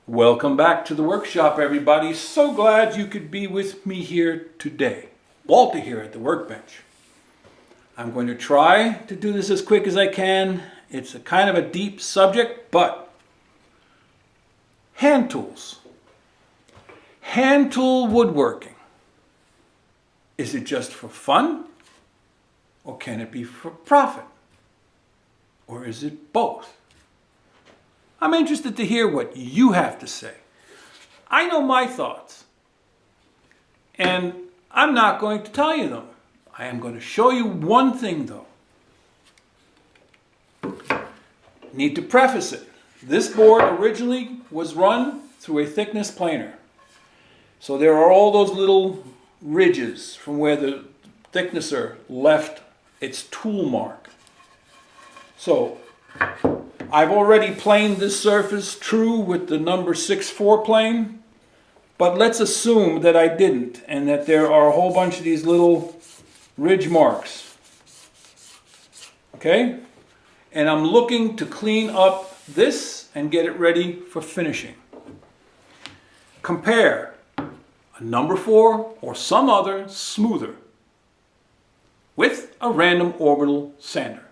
Welcome back to the workshop, everybody. So glad you could be with me here today. Walter here at the workbench. I'm going to try to do this as quick as I can. It's a kind of a deep subject, but hand tools. Hand tool woodworking. Is it just for fun? Or can it be for profit? Or is it both? I'm interested to hear what you have to say. I know my thoughts, and I'm not going to tell you them. I am going to show you one thing, though. Need to preface it. This board originally was run through a thickness planer. So there are all those little ridges from where the thicknesser left its tool mark. So I've already planed this surface true with the number 6-4 plane, but let's assume that I didn't and that there are a whole bunch of these little ridge marks. Okay? And I'm looking to clean up this and get it ready for finishing. Compare a number 4 or some other smoother with a random orbital sander.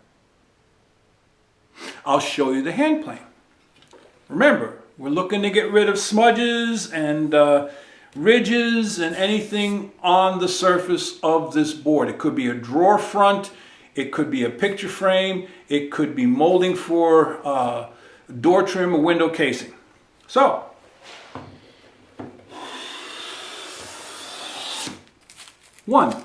I'll show you the hand plane. Remember, we're looking to get rid of smudges and ridges and anything on the surface of this board. It could be a drawer front, it could be a picture frame, it could be molding for door trim or window casing. So, one,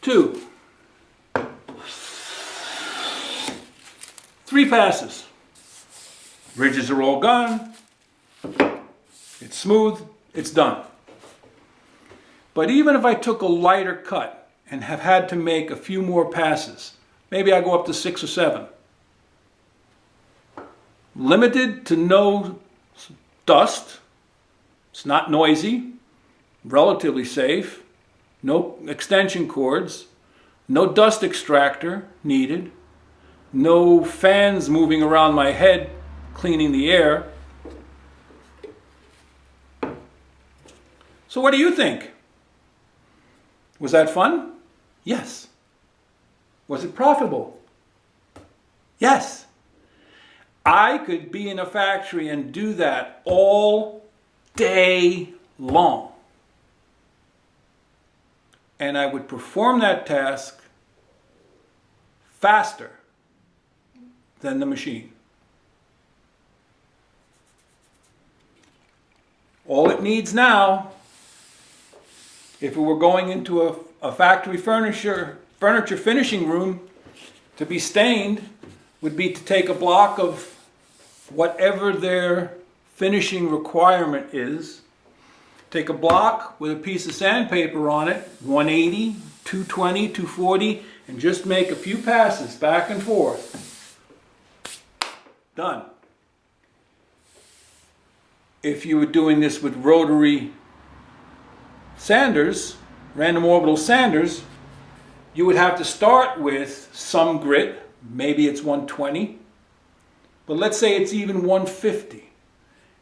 two, 3 passes. Ridges are all gone. It's smooth. It's done. But even if I took a lighter cut and have had to make a few more passes, maybe I go up to 6 or 7. Limited to no dust. It's not noisy. Relatively safe. No extension cords. No dust extractor needed. No fans moving around my head cleaning the air. So what do you think? Was that fun? Yes. Was it profitable? Yes. I could be in a factory and do that all day long. And I would perform that task faster than the machine. All it needs now, if it were going into a factory furniture finishing room to be stained, would be to take a block of whatever their finishing requirement is, take a block with a piece of sandpaper on it, 180, 220, 240, and just make a few passes back and forth. Done. If you were doing this with rotary sanders, random orbital sanders, you would have to start with some grit. Maybe it's 120. But let's say it's even 150.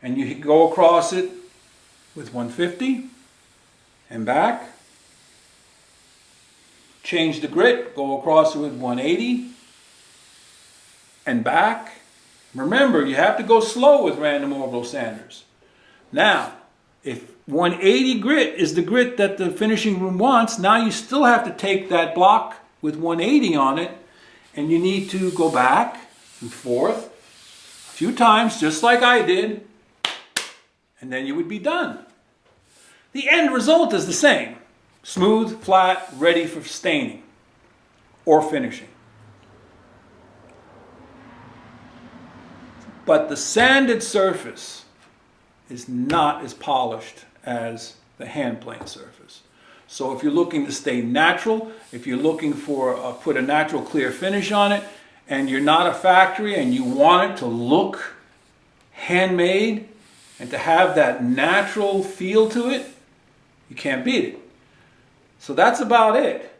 And you go across it with 150 and back. Change the grit, go across it with 180 and back. Remember, you have to go slow with random orbital sanders. Now, if 180 grit is the grit that the finishing room wants, now you still have to take that block with 180 on it, and you need to go back and forth a few times, just like I did, and then you would be done. The end result is the same. Smooth, flat, ready for staining or finishing. But the sanded surface is not as polished as the hand plane surface. So if you're looking to stay natural, if you're looking for put a natural clear finish on it, and you're not a factory and you want it to look handmade and to have that natural feel to it, you can't beat it. So that's about it.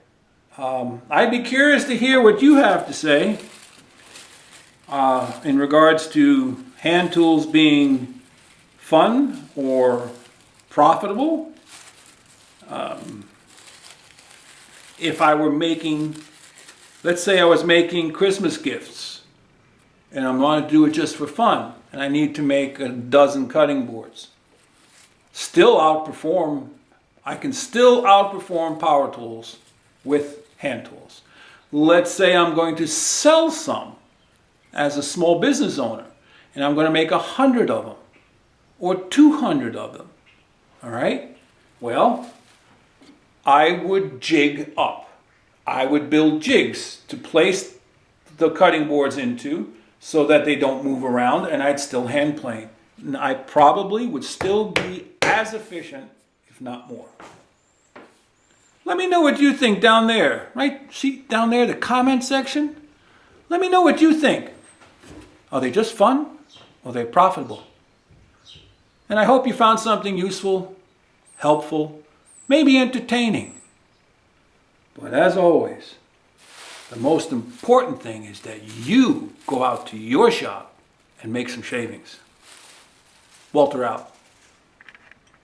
I'd be curious to hear what you have to say. in regards to hand tools being fun or profitable, if I were making, let's say I was making Christmas gifts and I want to do it just for fun and I need to make a dozen cutting boards, I can still outperform power tools with hand tools. Let's say I'm going to sell some as a small business owner and I'm going to make 100 of them or 200 of them. All right? Well, I would jig up. I would build jigs to place the cutting boards into so that they don't move around, and I'd still hand plane. And I probably would still be as efficient, if not more. Let me know what you think down there. Right? See down there, the comment section? Let me know what you think. Are they just fun or are they profitable? And I hope you found something useful, helpful, maybe entertaining. But as always, the most important thing is that you go out to your shop and make some shavings. Walter out.